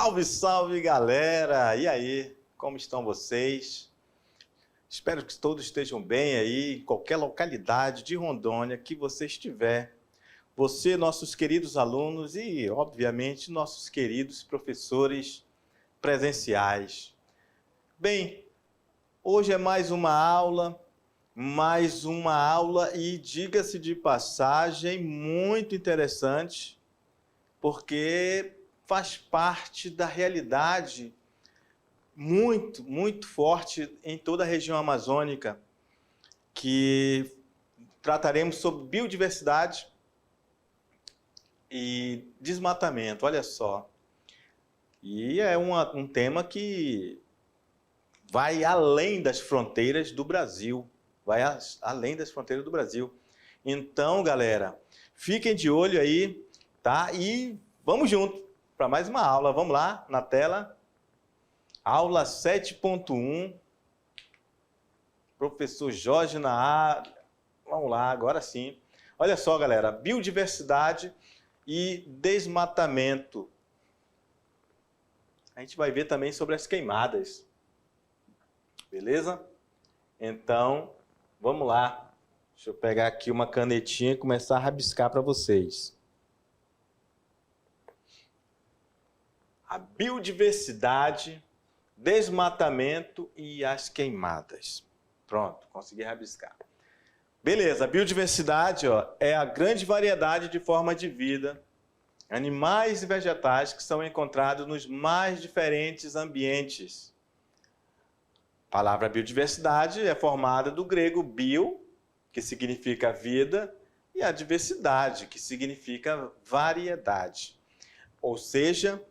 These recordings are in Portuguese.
Salve, salve, galera! E aí, como estão vocês? Espero que todos estejam bem aí, em qualquer localidade de Rondônia que você estiver. Você, nossos queridos alunos e, obviamente, nossos queridos professores presenciais. Bem, hoje é mais uma aula e, diga-se de passagem, muito interessante, porque faz parte da realidade muito forte em toda a região amazônica, que trataremos sobre biodiversidade e desmatamento, olha só. E é um tema que vai além das fronteiras do Brasil, além das fronteiras do Brasil. Então, galera, fiquem de olho aí, tá? E vamos junto para mais uma aula. Vamos lá, na tela. Aula 7.1. Professor Jorge na área. Vamos lá, agora sim. Olha só, galera, biodiversidade e desmatamento. A gente vai ver também sobre as queimadas. Beleza? Então, vamos lá. Deixa eu pegar aqui uma canetinha e começar a rabiscar para vocês. A biodiversidade, desmatamento e as queimadas. Pronto, consegui rabiscar. Beleza, a biodiversidade é a grande variedade de formas de vida, animais e vegetais que são encontrados nos mais diferentes ambientes. A palavra biodiversidade é formada do grego bio, que significa vida, e a diversidade, que significa variedade. Ou seja,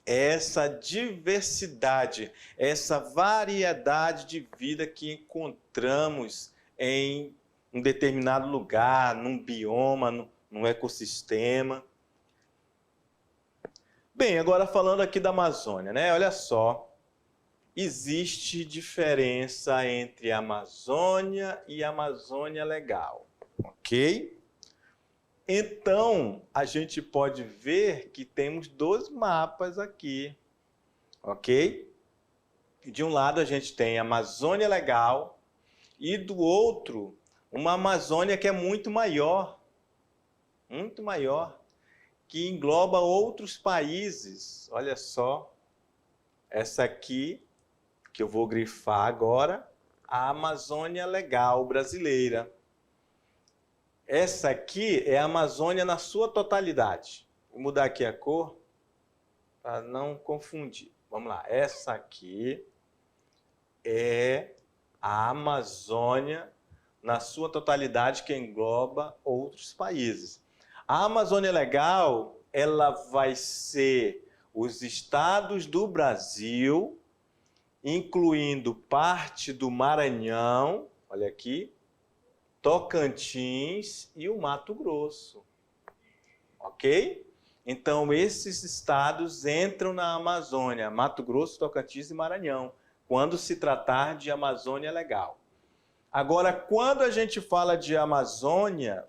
essa diversidade, essa variedade de vida que encontramos em um determinado lugar, num bioma, num ecossistema. Bem, agora falando aqui da Amazônia, né? Olha só, existe diferença entre a Amazônia e a Amazônia Legal, ok? Então, a gente pode ver que temos dois mapas aqui, ok? De um lado a gente tem a Amazônia Legal e do outro uma Amazônia que é muito maior, que engloba outros países. Olha só, essa aqui, que eu vou grifar agora, a Amazônia Legal brasileira. Essa aqui é a Amazônia na sua totalidade. Vou mudar aqui a cor para não confundir. Vamos lá. Essa aqui é a Amazônia na sua totalidade, que engloba outros países. A Amazônia Legal, ela vai ser os estados do Brasil, incluindo parte do Maranhão, olha aqui, Tocantins e o Mato Grosso, ok? Então, esses estados entram na Amazônia, Mato Grosso, Tocantins e Maranhão, quando se tratar de Amazônia Legal. Agora, quando a gente fala de Amazônia,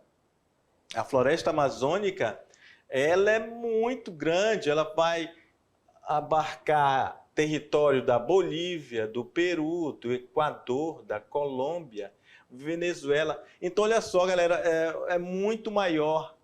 a floresta amazônica, ela é muito grande, ela vai abarcar território da Bolívia, do Peru, do Equador, da Colômbia, Venezuela. Então, olha só, galera, é muito maior.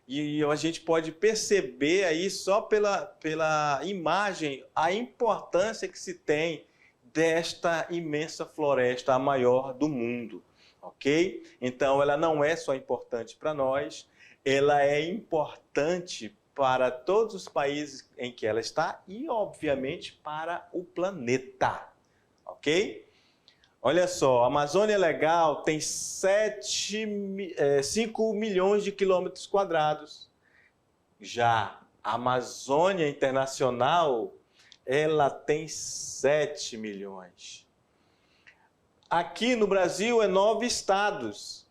E a gente pode perceber aí, só pela imagem, a importância que se tem desta imensa floresta, a maior do mundo, ok? Então, ela não é só importante para nós, ela é importante para todos os países em que ela está e, obviamente, para o planeta, ok? Olha só, a Amazônia Legal tem 5 milhões de quilômetros quadrados. Já a Amazônia Internacional, ela tem 7 milhões. Aqui no Brasil é 9 estados,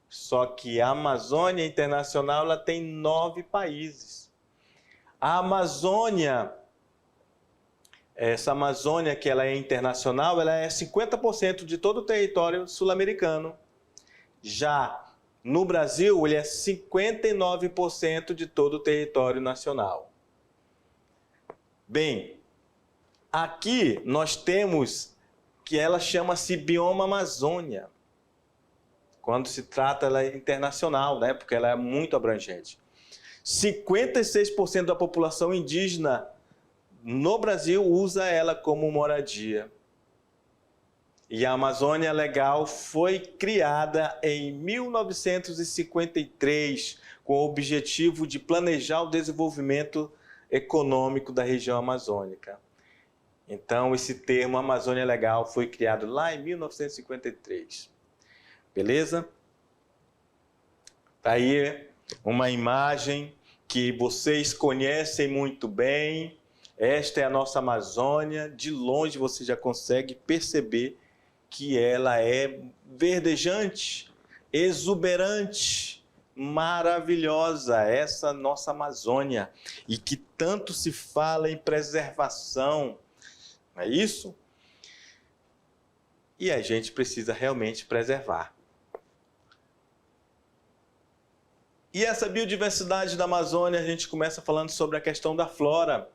só que a Amazônia Internacional ela tem 9 países. A Amazônia, essa Amazônia que ela é internacional, ela é 50% de todo o território sul-americano. Já no Brasil, ele é 59% de todo o território nacional. Bem, aqui nós temos que ela chama-se bioma Amazônia. Quando se trata, ela é internacional, né? Porque ela é muito abrangente. 56% da população indígena no Brasil usa ela como moradia. E a Amazônia Legal foi criada em 1953 com o objetivo de planejar o desenvolvimento econômico da região amazônica. Então, esse termo Amazônia Legal foi criado lá em 1953. Beleza? Tá aí uma imagem que vocês conhecem muito bem. Esta é a nossa Amazônia. De longe você já consegue perceber que ela é verdejante, exuberante, maravilhosa, essa nossa Amazônia, e que tanto se fala em preservação, não é isso? E a gente precisa realmente preservar. E essa biodiversidade da Amazônia, a gente começa falando sobre a questão da flora.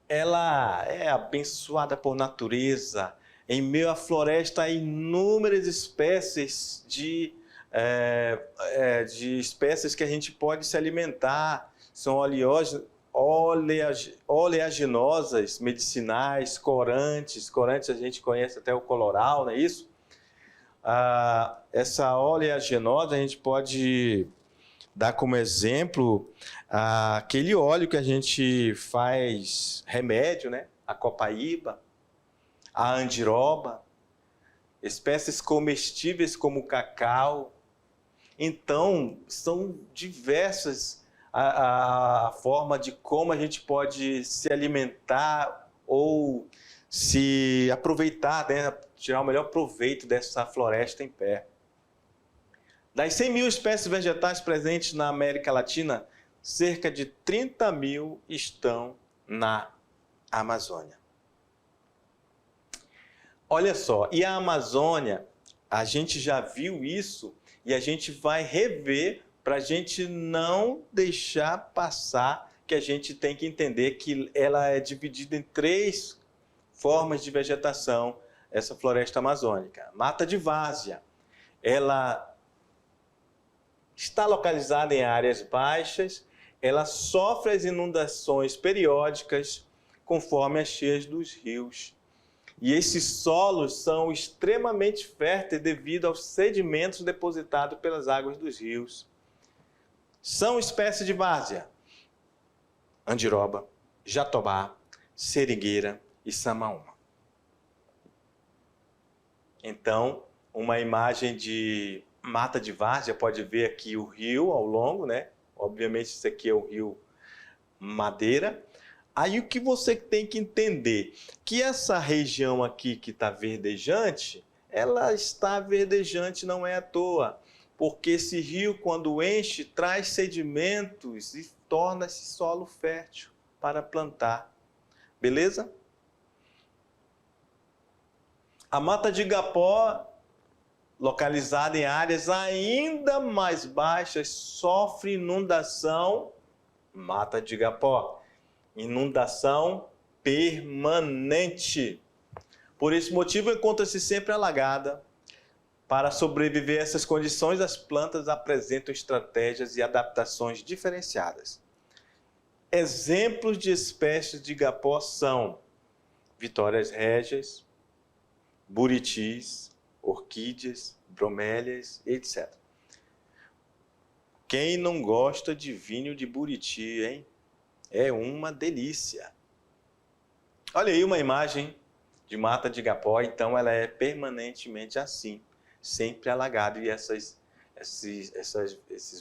Ela é abençoada por natureza. Em meio à floresta há inúmeras espécies de espécies que a gente pode se alimentar. São oleaginosas, medicinais, corantes. Corantes a gente conhece até o coloral, não é isso? Essa oleaginosa a gente pode dar como exemplo aquele óleo que a gente faz remédio, né? A copaíba, a andiroba, espécies comestíveis como o cacau. Então, são diversas a forma de como a gente pode se alimentar ou se aproveitar, né? Tirar o melhor proveito dessa floresta em pé. Das 100 mil espécies vegetais presentes na América Latina, cerca de 30 mil estão na Amazônia. Olha só, e a Amazônia, a gente já viu isso e a gente vai rever para a gente não deixar passar, que a gente tem que entender que ela é dividida em 3 formas de vegetação, essa floresta amazônica. Mata de várzea, ela está localizada em áreas baixas, ela sofre as inundações periódicas conforme as cheias dos rios. E esses solos são extremamente férteis devido aos sedimentos depositados pelas águas dos rios. São espécies de várzea: andiroba, jatobá, seringueira e samaúma. Então, uma imagem de mata de várzea, pode ver aqui o rio ao longo, né? Obviamente, isso aqui é o rio Madeira. Aí o que você tem que entender? Que essa região aqui que está verdejante, ela está verdejante não é à toa. Porque esse rio, quando enche, traz sedimentos e torna esse solo fértil para plantar. Beleza? A mata de igapó, localizada em áreas ainda mais baixas, sofre inundação. Mata de igapó, inundação permanente. Por esse motivo, encontra-se sempre alagada. Para sobreviver a essas condições, as plantas apresentam estratégias e adaptações diferenciadas. Exemplos de espécies de igapó são vitórias régias, buritis, orquídeas, bromélias, etc. Quem não gosta de vinho de buriti, hein? É uma delícia. Olha aí uma imagem de mata de igapó, então ela é permanentemente assim, sempre alagada. E esses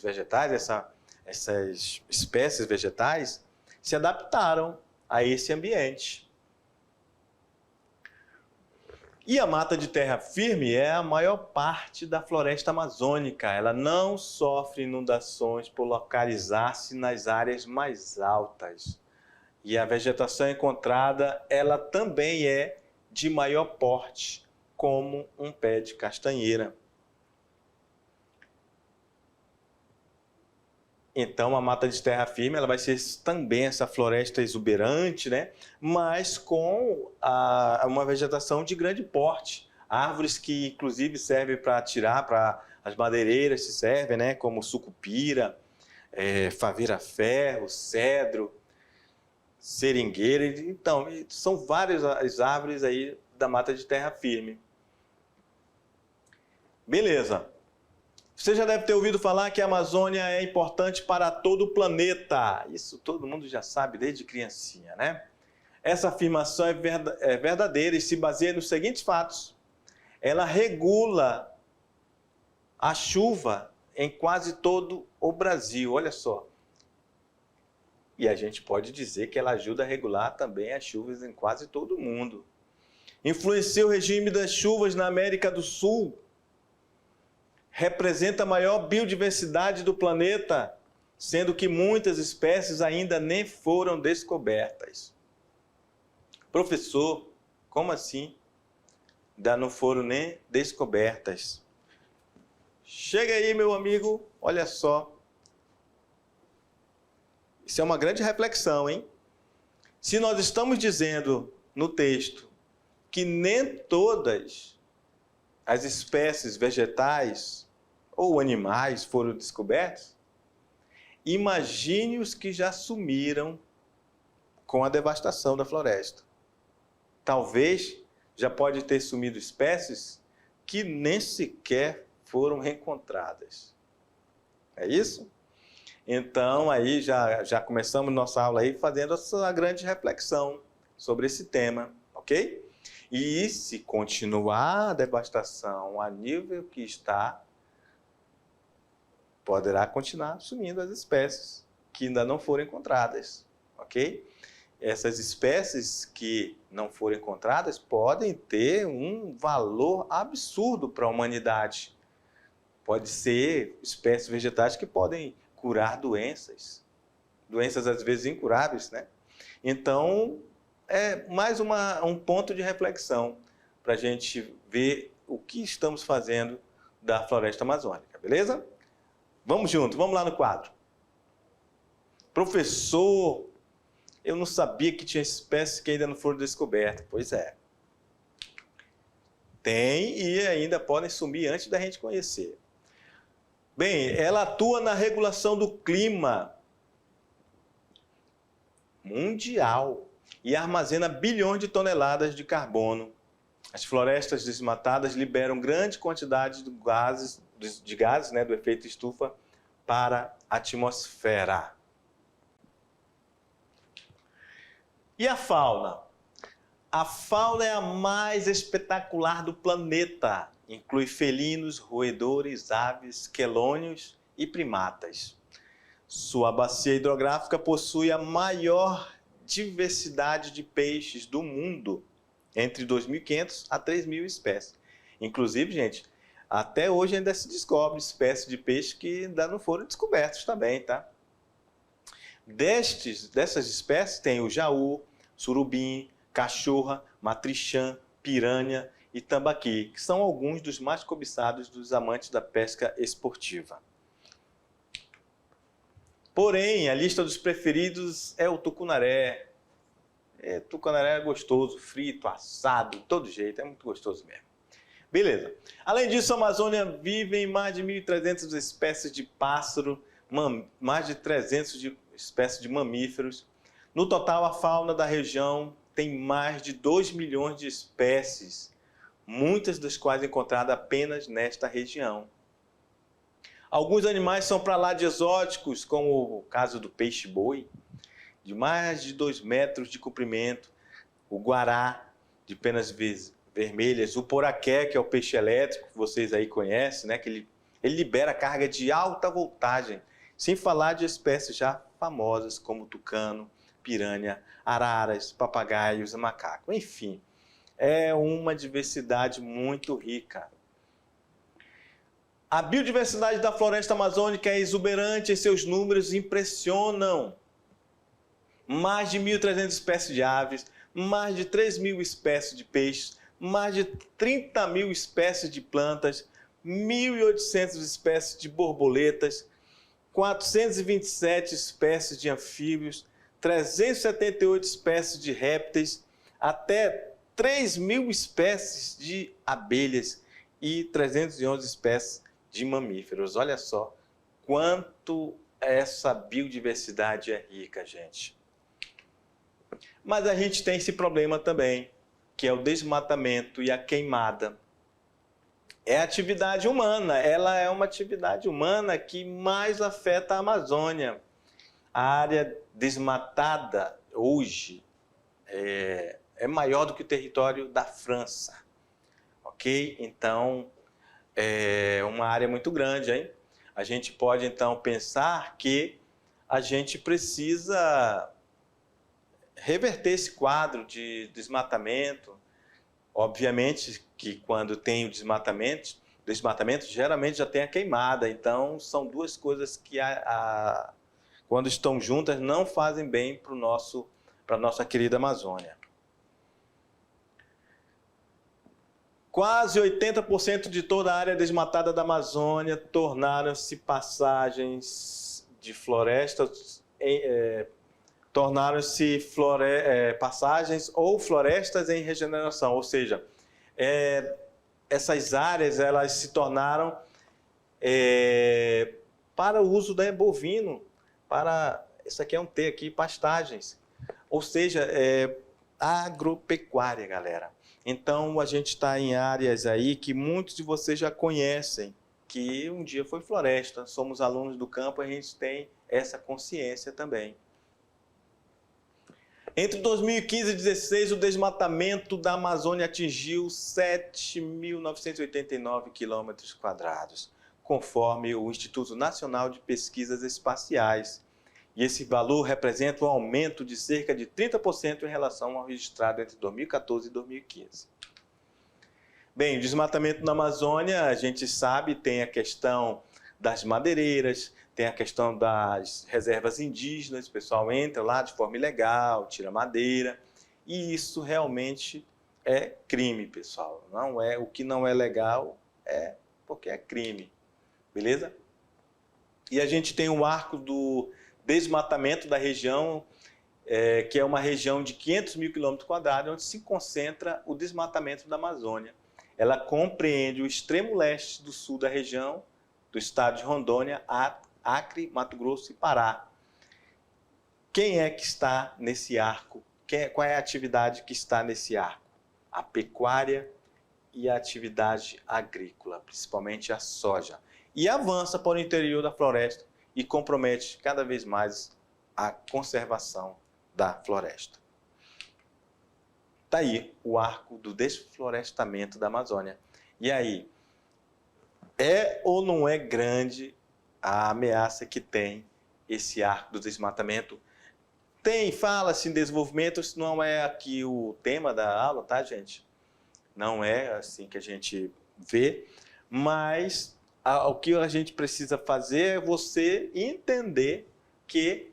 vegetais, essas espécies vegetais se adaptaram a esse ambiente. E a mata de terra firme é a maior parte da floresta amazônica. Ela não sofre inundações por localizar-se nas áreas mais altas. E a vegetação encontrada, ela também é de maior porte, como um pé de castanheira. Então, a mata de terra firme ela vai ser também essa floresta exuberante, né? Mas com uma vegetação de grande porte. Árvores que, inclusive, servem para tirar, para as madeireiras se servem, né? Como sucupira, favira-ferro, cedro, seringueira. Então, são várias as árvores aí da mata de terra firme. Beleza. Você já deve ter ouvido falar que a Amazônia é importante para todo o planeta. Isso todo mundo já sabe desde criancinha, né? Essa afirmação é verdadeira e se baseia nos seguintes fatos. Ela regula a chuva em quase todo o Brasil, olha só. E a gente pode dizer que ela ajuda a regular também as chuvas em quase todo o mundo. Influencia o regime das chuvas na América do Sul. Representa a maior biodiversidade do planeta, sendo que muitas espécies ainda nem foram descobertas. Professor, como assim? Ainda não foram nem descobertas. Chega aí, meu amigo, olha só. Isso é uma grande reflexão, hein? Se nós estamos dizendo no texto que nem todas as espécies vegetais ou animais foram descobertos, imagine os que já sumiram com a devastação da floresta. Talvez já pode ter sumido espécies que nem sequer foram reencontradas. É isso? Então, aí já começamos nossa aula aí fazendo essa grande reflexão sobre esse tema, ok? E se continuar a devastação a nível que está, poderá continuar sumindo as espécies que ainda não foram encontradas, ok? Essas espécies que não foram encontradas podem ter um valor absurdo para a humanidade. Pode ser espécies vegetais que podem curar doenças às vezes incuráveis, né? Então, é mais um ponto de reflexão para a gente ver o que estamos fazendo da floresta amazônica, beleza? Vamos junto, vamos lá no quadro. Professor, eu não sabia que tinha espécies que ainda não foram descobertas. Pois é. Tem e ainda podem sumir antes da gente conhecer. Bem, ela atua na regulação do clima mundial e armazena bilhões de toneladas de carbono. As florestas desmatadas liberam grande quantidade de gases, né, do efeito estufa para a atmosfera. E a fauna? A fauna é a mais espetacular do planeta. Inclui felinos, roedores, aves, quelônios e primatas. Sua bacia hidrográfica possui a maior diversidade de peixes do mundo, entre 2.500 a 3.000 espécies. Inclusive, gente, até hoje ainda se descobre espécies de peixe que ainda não foram descobertos também, tá? Dessas espécies tem o jaú, surubim, cachorra, matrixã, piranha e tambaqui, que são alguns dos mais cobiçados dos amantes da pesca esportiva. Porém, a lista dos preferidos é o tucunaré. Tucunaré é gostoso, frito, assado, de todo jeito, é muito gostoso mesmo. Beleza. Além disso, a Amazônia vivem mais de 1.300 espécies de pássaro, mais de 300 espécies de mamíferos. No total, a fauna da região tem mais de 2 milhões de espécies, muitas das quais encontradas apenas nesta região. Alguns animais são para lá de exóticos, como o caso do peixe-boi, de mais de 2 metros de comprimento, o guará, de penas vermelhas, o poraqué, que é o peixe elétrico, que vocês aí conhecem, né? Que ele libera carga de alta voltagem, sem falar de espécies já famosas como tucano, piranha, araras, papagaios, macaco. Enfim, é uma diversidade muito rica. A biodiversidade da floresta amazônica é exuberante e seus números impressionam. Mais de 1.300 espécies de aves, mais de 3.000 espécies de peixes, mais de 30.000 espécies de plantas, 1.800 espécies de borboletas, 427 espécies de anfíbios, 378 espécies de répteis, até 3.000 espécies de abelhas e 311 espécies de mamíferos. Olha só quanto essa biodiversidade é rica, gente. Mas a gente tem esse problema também, que é o desmatamento e a queimada. É atividade humana, ela é uma atividade humana que mais afeta a Amazônia. A área desmatada hoje é maior do que o território da França, ok? Então, é uma área muito grande, hein? A gente pode, então, pensar que a gente precisa reverter esse quadro de desmatamento. Obviamente que quando tem o desmatamento geralmente já tem a queimada. Então, são duas coisas que, quando estão juntas, não fazem bem para a nossa querida Amazônia. Quase 80% de toda a área desmatada da Amazônia tornaram-se passagens de florestas, passagens ou florestas em regeneração, ou seja, essas áreas elas se tornaram para o uso bovino, isso aqui é um T aqui, pastagens, ou seja, agropecuária, galera. Então a gente está em áreas aí que muitos de vocês já conhecem, que um dia foi floresta, somos alunos do campo, a gente tem essa consciência também. Entre 2015 e 2016, o desmatamento da Amazônia atingiu 7.989 km², conforme o Instituto Nacional de Pesquisas Espaciais. E esse valor representa um aumento de cerca de 30% em relação ao registrado entre 2014 e 2015. Bem, o desmatamento na Amazônia, a gente sabe, tem a questão das madeireiras, tem a questão das reservas indígenas, o pessoal entra lá de forma ilegal, tira madeira, e isso realmente é crime, pessoal. Não é, o que não é legal é porque é crime, beleza? E a gente tem o arco do desmatamento da região, que é uma região de 500 mil km², onde se concentra o desmatamento da Amazônia. Ela compreende o extremo leste do sul da região, do estado de Rondônia, Acre, Mato Grosso e Pará. Quem é que está nesse arco? Qual é a atividade que está nesse arco? A pecuária e a atividade agrícola, principalmente a soja. E avança para o interior da floresta e compromete cada vez mais a conservação da floresta. Está aí o arco do desflorestamento da Amazônia. E aí, é ou não é grande a ameaça que tem esse arco do desmatamento? Fala-se em desenvolvimento, isso não é aqui o tema da aula, tá, gente? Não é assim que a gente vê, mas o que a gente precisa fazer é você entender que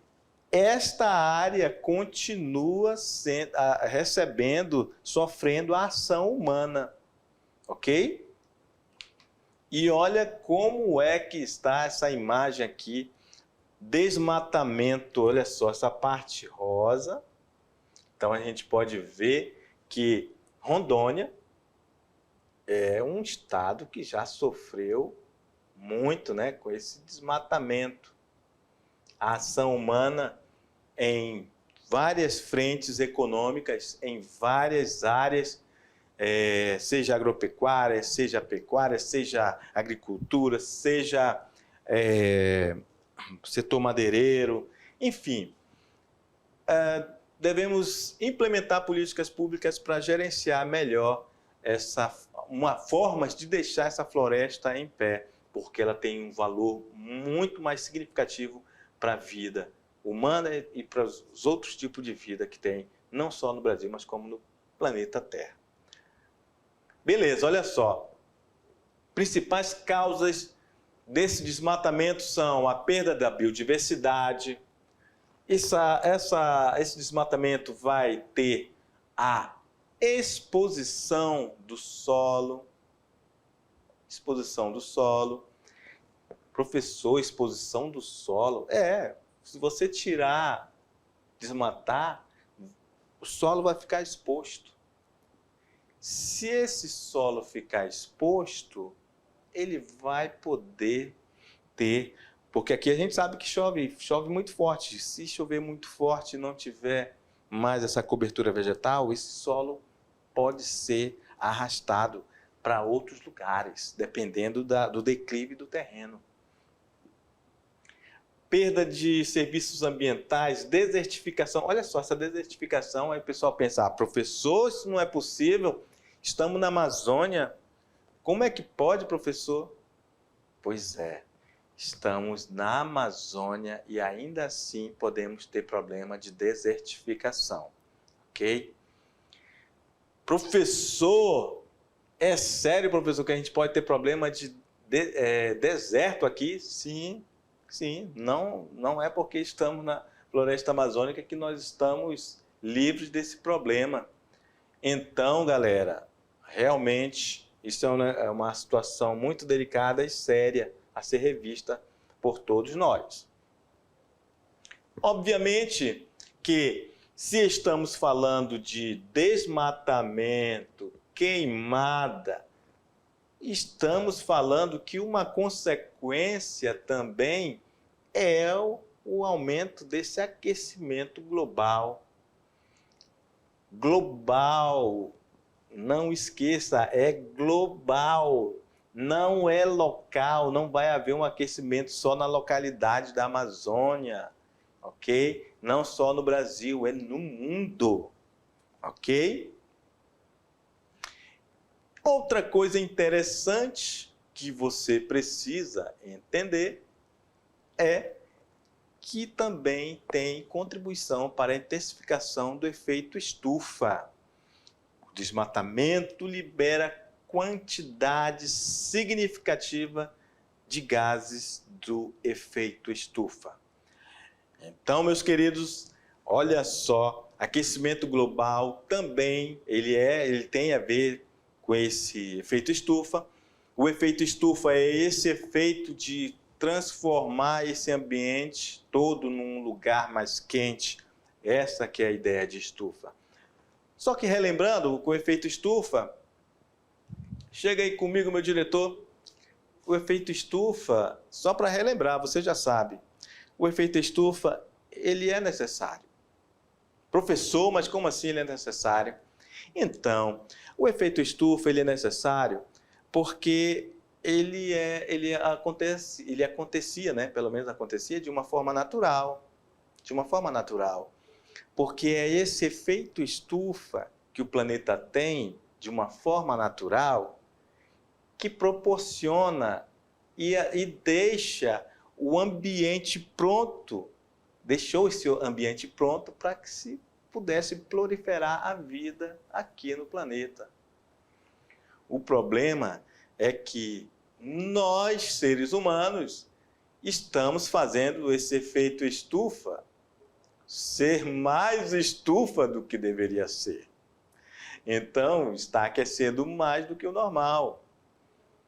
esta área continua sofrendo a ação humana, ok? E olha como é que está essa imagem aqui, desmatamento, olha só, essa parte rosa. Então a gente pode ver que Rondônia é um estado que já sofreu muito, né, com esse desmatamento. A ação humana em várias frentes econômicas, em várias áreas, seja agropecuária, seja pecuária, seja agricultura, seja setor madeireiro, enfim. Devemos implementar políticas públicas para gerenciar melhor formas de deixar essa floresta em pé, porque ela tem um valor muito mais significativo para a vida humana e para os outros tipos de vida que tem, não só no Brasil, mas como no planeta Terra. Beleza, olha só. Principais causas desse desmatamento são a perda da biodiversidade. Esse desmatamento vai ter a exposição do solo, Professor, exposição do solo. Se você tirar, desmatar, o solo vai ficar exposto. Se esse solo ficar exposto, ele vai poder ter... Porque aqui a gente sabe que chove muito forte. Se chover muito forte e não tiver mais essa cobertura vegetal, esse solo pode ser arrastado para outros lugares, dependendo do declive do terreno. Perda de serviços ambientais, desertificação. Olha só, essa desertificação, aí o pessoal pensa, professor, isso não é possível, estamos na Amazônia. Como é que pode, professor? Pois é, estamos na Amazônia e ainda assim podemos ter problema de desertificação, ok? Professor, é sério, professor, que a gente pode ter problema de deserto aqui? Sim, não é porque estamos na floresta amazônica que nós estamos livres desse problema. Então, galera, realmente isso é uma situação muito delicada e séria a ser revista por todos nós. Obviamente que se estamos falando de desmatamento, queimada, estamos falando que uma consequência também é o aumento desse aquecimento global. Global, não esqueça, é global, não é local, não vai haver um aquecimento só na localidade da Amazônia, ok? Não só no Brasil, é no mundo, ok? Outra coisa interessante que você precisa entender é que também tem contribuição para a intensificação do efeito estufa. O desmatamento libera quantidade significativa de gases do efeito estufa. Então, meus queridos, olha só, aquecimento global também ele tem a ver com esse efeito estufa. O efeito estufa é esse efeito de transformar esse ambiente todo num lugar mais quente. Essa que é a ideia de estufa. Só que relembrando, com o efeito estufa, chega aí comigo, meu diretor, o efeito estufa, só para relembrar, você já sabe, o efeito estufa, ele é necessário. Professor, mas como assim ele é necessário? Então, o efeito estufa, ele é necessário porque ele acontecia, né? Pelo menos acontecia de uma forma natural. Porque é esse efeito estufa que o planeta tem de uma forma natural que proporciona e deixa o ambiente pronto, deixou esse ambiente pronto para que se pudesse proliferar a vida aqui no planeta. O problema é que nós, seres humanos, estamos fazendo esse efeito estufa ser mais estufa do que deveria ser. Então, está aquecendo mais do que o normal.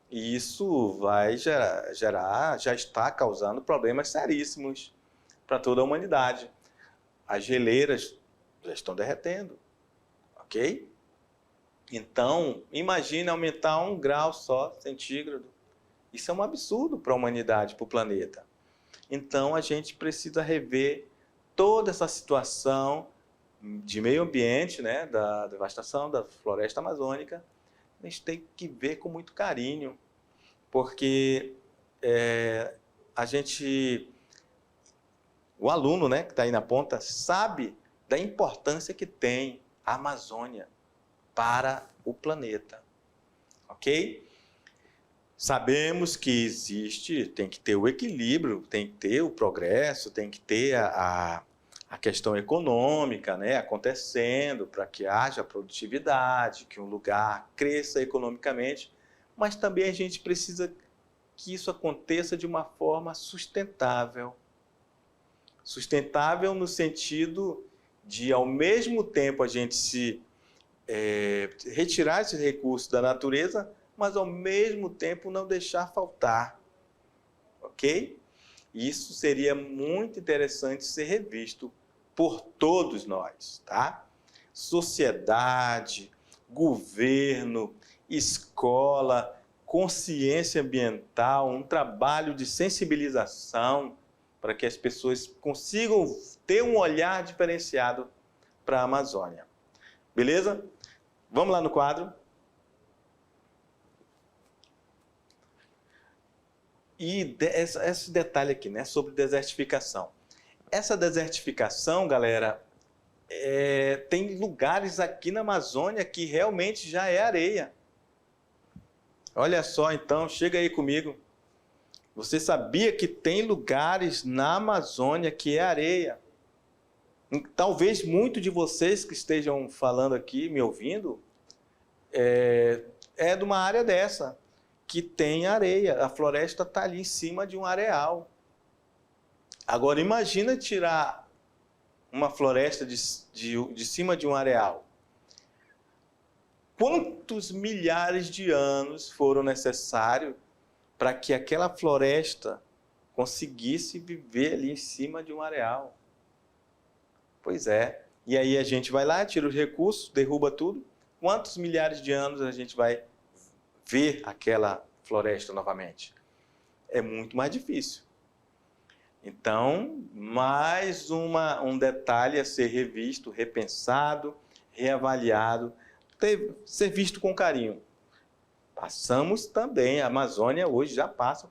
E isso vai já está causando problemas seríssimos para toda a humanidade. As geleiras já estão derretendo, ok? Então, imagine aumentar 1 grau só centígrado. Isso é um absurdo para a humanidade, para o planeta. Então, a gente precisa rever toda essa situação de meio ambiente, né, da devastação da floresta amazônica. A gente tem que ver com muito carinho, porque o aluno, né, que está aí na ponta, sabe da importância que tem a Amazônia para o planeta, ok? Sabemos que tem que ter o equilíbrio, tem que ter o progresso, tem que ter a questão econômica, né, acontecendo para que haja produtividade, que um lugar cresça economicamente, mas também a gente precisa que isso aconteça de uma forma sustentável. Sustentável no sentido de, ao mesmo tempo, a gente retirar esses recursos da natureza, mas ao mesmo tempo não deixar faltar. ok? Isso seria muito interessante ser revisto por todos nós, tá? Sociedade, governo, escola, consciência ambiental, um trabalho de sensibilização para que as pessoas consigam ter um olhar diferenciado para a Amazônia. Beleza? Vamos lá no quadro. E esse detalhe aqui, né, sobre desertificação. Essa desertificação, galera, tem lugares aqui na Amazônia que realmente já é areia. Olha só, então, chega aí comigo. Você sabia que tem lugares na Amazônia que é areia? Talvez muitos de vocês que estejam falando aqui, me ouvindo, é de uma área dessa, que tem areia. A floresta está ali em cima de um areal. Agora, imagina tirar uma floresta de cima de um areal. Quantos milhares de anos foram necessários para que aquela floresta conseguisse viver ali em cima de um areal? Pois é. E aí a gente vai lá, tira os recursos, derruba tudo. Quantos milhares de anos a gente vai ver aquela floresta novamente? É muito mais difícil. Então, mais um detalhe a ser revisto, repensado, reavaliado, ser visto com carinho. Passamos também, a Amazônia hoje já passa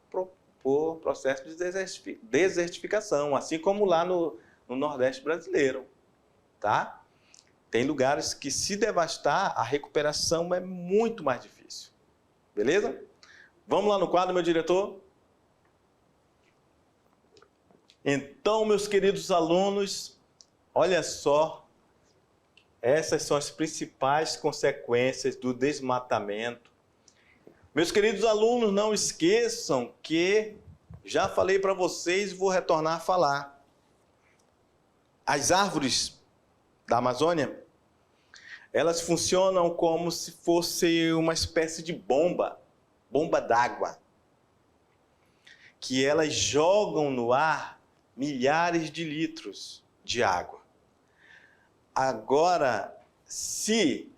por processo de desertificação, assim como lá no Nordeste brasileiro, tá? Tem lugares que, se devastar, a recuperação é muito mais difícil. Beleza? Vamos lá no quadro, meu diretor? Então, meus queridos alunos, olha só, essas são as principais consequências do desmatamento. Meus queridos alunos, não esqueçam que já falei para vocês e vou retornar a falar. As árvores da Amazônia, elas funcionam como se fosse uma espécie de bomba d'água, que elas jogam no ar milhares de litros de água. Agora, se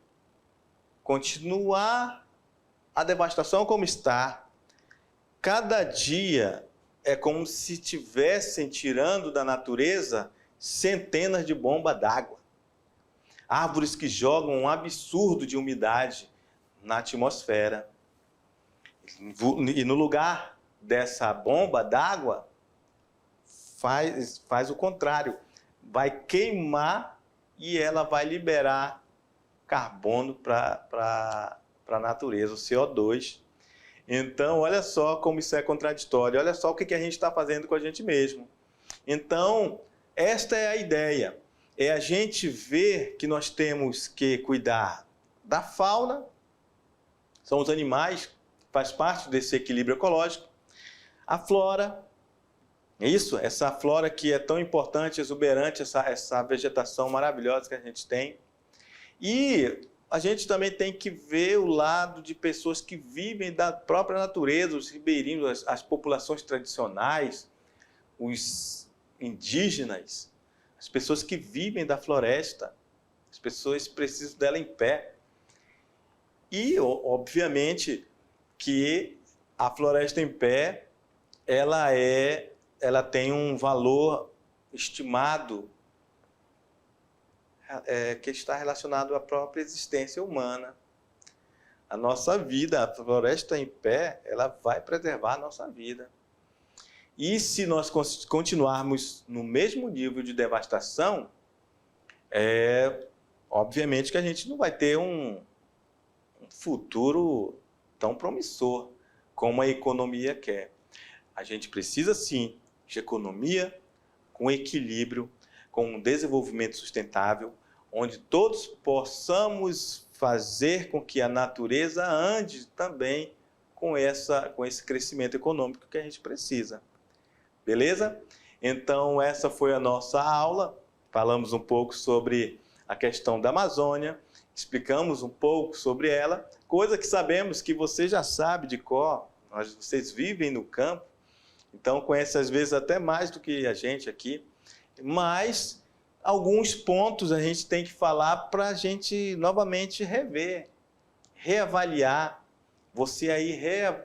continuar a devastação como está, cada dia é como se estivessem tirando da natureza centenas de bombas d'água. Árvores que jogam um absurdo de umidade na atmosfera. E no lugar dessa bomba d'água, faz o contrário. Vai queimar e ela vai liberar carbono para a natureza, o CO2. Então, olha só como isso é contraditório. Olha só o que a gente está fazendo com a gente mesmo. Então, esta é a ideia. É a gente ver que nós temos que cuidar da fauna, são os animais, faz parte desse equilíbrio ecológico. A flora, isso, essa flora que é tão importante, exuberante, essa vegetação maravilhosa que a gente tem. E a gente também tem que ver o lado de pessoas que vivem da própria natureza, os ribeirinhos, as populações tradicionais, os indígenas, as pessoas que vivem da floresta, as pessoas precisam dela em pé. E, obviamente, que a floresta em pé, ela tem um valor estimado que está relacionado à própria existência humana. A nossa vida, a floresta em pé, ela vai preservar a nossa vida. E se nós continuarmos no mesmo nível de devastação, obviamente que a gente não vai ter um futuro tão promissor como a economia quer. A gente precisa, sim, de economia com equilíbrio, com um desenvolvimento sustentável, onde todos possamos fazer com que a natureza ande também com esse crescimento econômico que a gente precisa. Beleza? Então, essa foi a nossa aula. Falamos um pouco sobre a questão da Amazônia, explicamos um pouco sobre ela, coisa que sabemos que você já sabe de cor, vocês vivem no campo, Então conhece às vezes até mais do que a gente aqui, mas alguns pontos a gente tem que falar para a gente novamente rever, reavaliar, você aí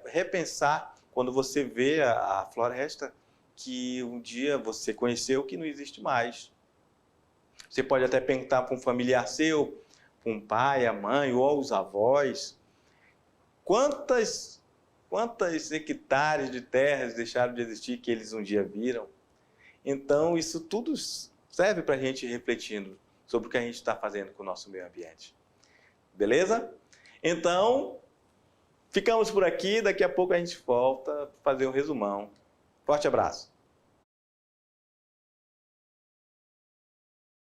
repensar quando você vê a floresta que um dia você conheceu que não existe mais. Você pode até perguntar para um familiar seu, para um pai, a mãe ou os avós, quantos hectares de terras deixaram de existir que eles um dia viram? Então, isso tudo serve para a gente ir refletindo sobre o que a gente está fazendo com o nosso meio ambiente. Beleza? Então, ficamos por aqui. Daqui a pouco a gente volta para fazer um resumão. Forte abraço.